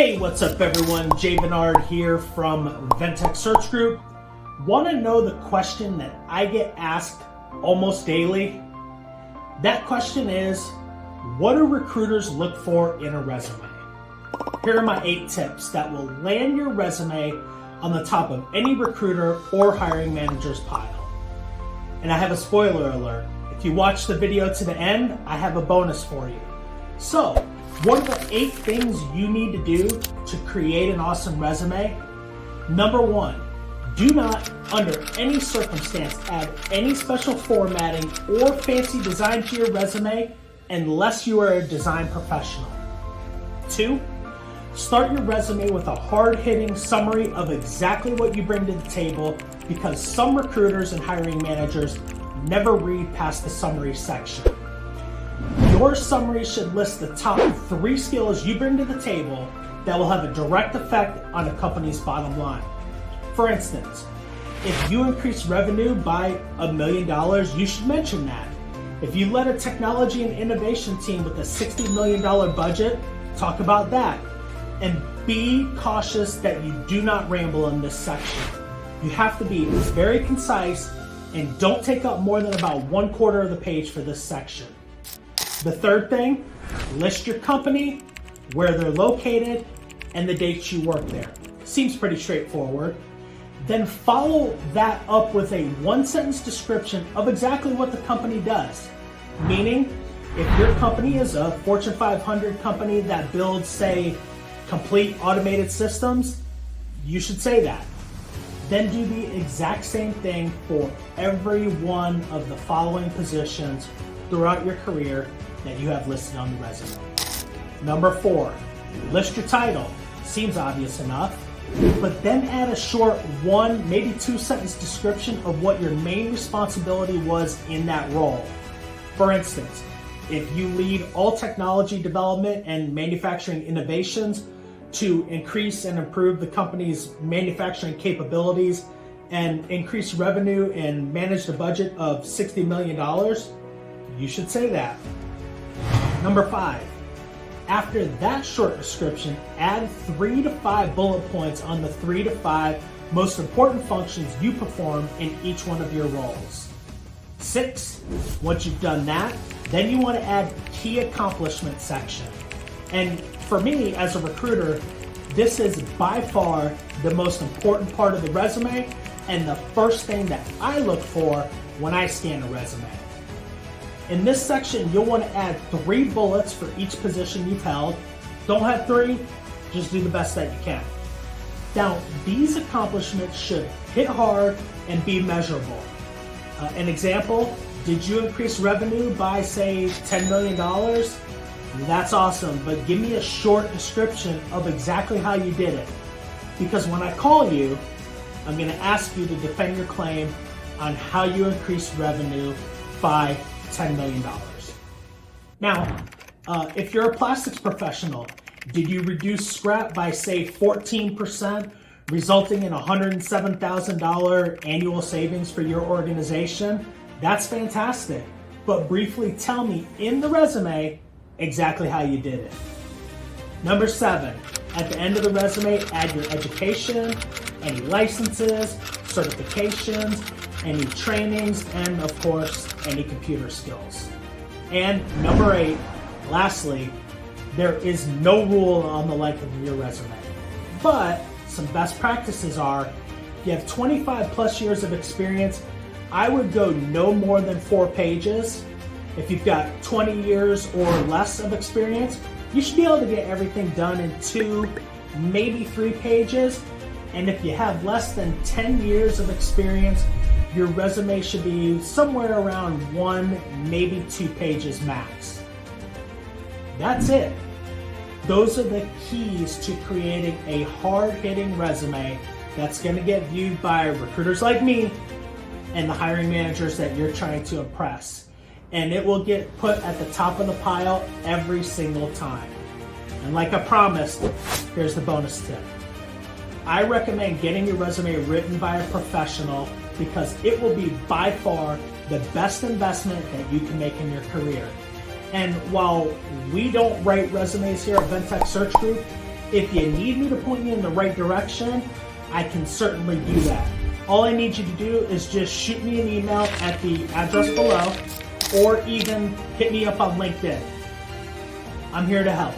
Hey, what's up everyone? Jay Bernard here from Ventec Search Group. Want to know the question that I get asked almost daily? That question is, what do recruiters look for in a resume? Here are my 8 tips that will land your resume on the top of any recruiter or hiring manager's pile. And I have a spoiler alert. If you watch the video to the end, I have a bonus for you. So, what are the 8 things you need to do to create an awesome resume? Number 1, do not, under any circumstance, add any special formatting or fancy design to your resume unless you are a design professional. 2, start your resume with a hard-hitting summary of exactly what you bring to the table, because some recruiters and hiring managers never read past the summary section. Your summary should list the top 3 skills you bring to the table that will have a direct effect on a company's bottom line. For instance, if you increase revenue by $1 million, you should mention that. If you led a technology and innovation team with a $60 million budget, talk about that. And be cautious that you do not ramble in this section. You have to be very concise and don't take up more than about 1/4 of the page for this section. The third thing, list your company, where they're located, and the dates you work there. Seems pretty straightforward. Then follow that up with a 1-sentence description of exactly what the company does. Meaning, if your company is a Fortune 500 company that builds, say, complete automated systems, you should say that. Then do the exact same thing for every one of the following positions throughout your career that you have listed on the resume. Number 4, list your title. Seems obvious enough, but then add a short 1, maybe 2-sentence description of what your main responsibility was in that role. For instance, if you lead all technology development and manufacturing innovations to increase and improve the company's manufacturing capabilities and increase revenue and manage the budget of $60 million, you should say that. Number 5, after that short description, add 3 to 5 bullet points on the 3 to 5 most important functions you perform in each one of your roles. 6, once you've done that, then you want to add key accomplishment section. And for me, as a recruiter, this is by far the most important part of the resume and the first thing that I look for when I scan a resume. In this section, you'll want to add 3 bullets for each position you've held. Don't have 3, just do the best that you can. Now, these accomplishments should hit hard and be measurable. An example, did you increase revenue by, say, $10 million? That's awesome, but give me a short description of exactly how you did it. Because when I call you, I'm going to ask you to defend your claim on how you increased revenue by $10 million. Now, if you're a plastics professional, did you reduce scrap by, say, 14%, resulting in $107,000 annual savings for your organization? That's fantastic. But briefly tell me in the resume exactly how you did it. Number 7, at the end of the resume, add your education, any licenses, certifications, any trainings, and of course, any computer skills. And number 8, lastly, there is no rule on the length of your resume. But some best practices are, if you have 25 plus years of experience, I would go no more than 4 pages. If you've got 20 years or less of experience, you should be able to get everything done in 2, maybe 3 pages. And if you have less than 10 years of experience, your resume should be somewhere around 1, maybe 2 pages max. That's it. Those are the keys to creating a hard-hitting resume that's going to get viewed by recruiters like me and the hiring managers that you're trying to impress. And it will get put at the top of the pile every single time. And like I promised, here's the bonus tip. I recommend getting your resume written by a professional because it will be by far the best investment that you can make in your career. And while we don't write resumes here at Ventec Search Group, If you need me to point you in the right direction, I can certainly do that. All I need you to do is just shoot me an email at the address below, or even hit me up on LinkedIn. I'm here to help.